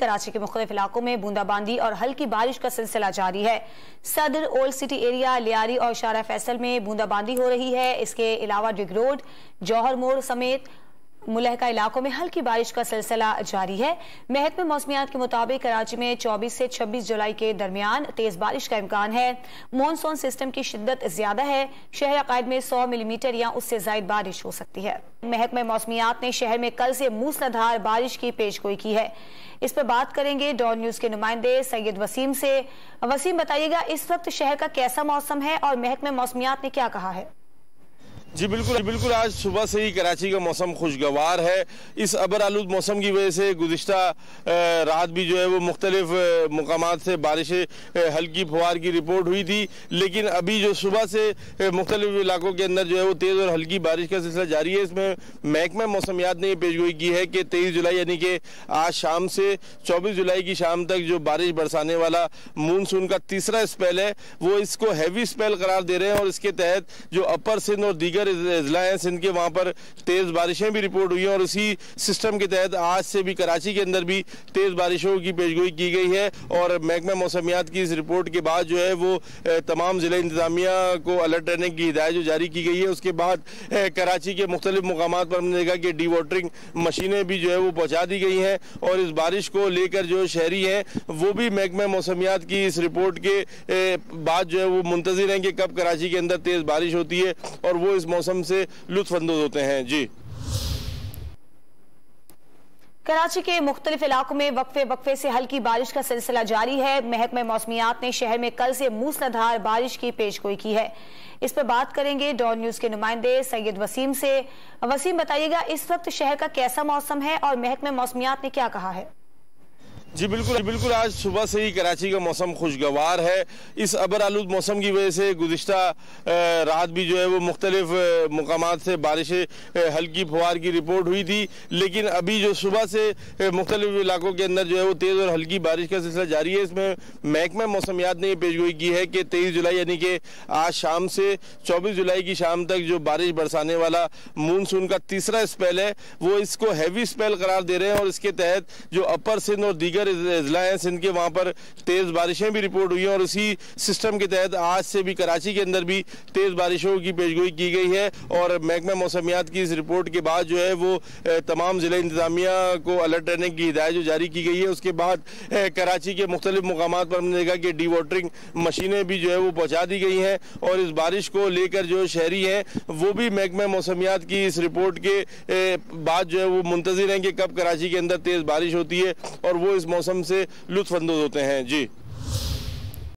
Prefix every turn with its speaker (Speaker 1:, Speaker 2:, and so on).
Speaker 1: कराची के मुख्तलिफ इलाकों में बूंदाबांदी और हल्की बारिश का सिलसिला जारी है। सदर, ओल्ड सिटी एरिया, लियारी और शारा फैसल में बूंदाबांदी हो रही है। इसके अलावा रिग रोड, जौहर मोड़ समेत मुलहका इलाकों में हल्की बारिश का सिलसिला जारी है। महकमे मौसमियात के मुताबिक कराची में 24 से 26 जुलाई के दरमियान तेज बारिश का इम्कान है। मॉनसून सिस्टम की शिद्दत ज्यादा है। शहर अकायद में 100 मिलीमीटर या उससे ज्यादा बारिश हो सकती है। महकमे मौसमियात ने शहर में कल से मूसलाधार बारिश की पेशगोई की है। इस पर बात करेंगे डॉन न्यूज के नुमाइंदे सैयद वसीम से। वसीम, बताइएगा इस वक्त शहर का कैसा मौसम है और महकमे मौसमियात ने क्या कहा है?
Speaker 2: जी बिल्कुल आज सुबह से ही कराची का मौसम खुशगवार है। इस अबर आलूद मौसम की वजह से गुज़िश्ता रात भी जो है वो मुख्तलिफ मुकामात से बारिशें हल्की फुहार की रिपोर्ट हुई थी, लेकिन अभी जो सुबह से मुख्तलिफ इलाकों के अंदर जो है वो तेज़ और हल्की बारिश का सिलसिला जारी है। इसमें महकमा मौसमियात ने पेशगोई की है कि 23 जुलाई यानी कि आज शाम से 24 जुलाई की शाम तक जो बारिश बरसाने वाला मानसून का तीसरा स्पेल है वो इसको हैवी स्पेल करार दे रहे हैं और इसके तहत जो अपर सिंध और दीगर जिला है सिंध के वहां पर तेज बारिशें भी रिपोर्ट हुई हैं और इसी सिस्टम के तहत आज से भी कराची के अंदर भी तेज बारिशों की पेशगोई की गई है। और महकमा मौसमियात की इस रिपोर्ट के बाद जो है वो तमाम जिला इंतजामिया को अलर्ट रहने की हिदायत जो जारी की गई है। उसके बाद कराची के मुख्तलिफ मुकामात पर हमने देखा कि डी वाटरिंग मशीनें भी जो है वो पहुंचा दी गई हैं और इस बारिश को लेकर जो शहरी हैं वो भी महकमा मौसमियात की इस रिपोर्ट के बाद जो है वो मुंतजिर हैं कि कब कराची के अंदर तेज बारिश होती है और वो इस मौसम से लुत्फअंदोज होते हैं। जी,
Speaker 1: कराची के मुख्तलिफ इलाकों में वक्फे से हल्की बारिश का सिलसिला जारी है। महकमे मौसमियात ने शहर में कल से मूसलाधार बारिश की पेशगोई की है। इस पर बात करेंगे डॉन न्यूज के नुमाइंदे सैयद वसीम से। वसीम, बताइएगा इस वक्त शहर का कैसा मौसम है और महकमे मौसमियात ने क्या कहा है?
Speaker 2: जी बिल्कुल आज सुबह से ही कराची का मौसम खुशगवार है। इस अबर आलूद मौसम की वजह से गुज़िश्ता रात भी जो है वो मुख्तलिफ मुकामात से बारिशें हल्की फुहार की रिपोर्ट हुई थी, लेकिन अभी जो सुबह से मुख्तलिफ इलाकों के अंदर जो है वो तेज़ और हल्की बारिश का सिलसिला जारी है। इसमें महकमा मौसमियात ने पेशगोई की है कि 23 जुलाई यानी कि आज शाम से 24 जुलाई की शाम तक जो बारिश बरसाने वाला मानसून का तीसरा स्पेल है वो इसको हैवी स्पेल करार दे रहे हैं और इसके तहत जो अपर सिंध और दीगर जिला है सिंध के वहां पर तेज बारिशें भी रिपोर्ट हुई हैं और इसी सिस्टम के तहत आज से भी कराची के अंदर भी तेज बारिशों की पेशगोई की गई है। और महकमा मौसमियात की इस रिपोर्ट के बाद जो है वो तमाम जिला इंतजामिया को अलर्ट रहने की हिदायत जो जारी की गई है। उसके बाद कराची के मुख्तलिफ मुकामात पर हमने देखा कि डी वाटरिंग मशीनें भी जो है वो पहुंचा दी गई हैं और इस बारिश को लेकर जो शहरी हैं वो भी महकमा मौसमियात की इस रिपोर्ट के बाद जो है वो मुंतजिर हैं कि कब कराची के अंदर तेज बारिश होती है और वो इस मौसम से लुत्फअंदोज होते हैं। जी।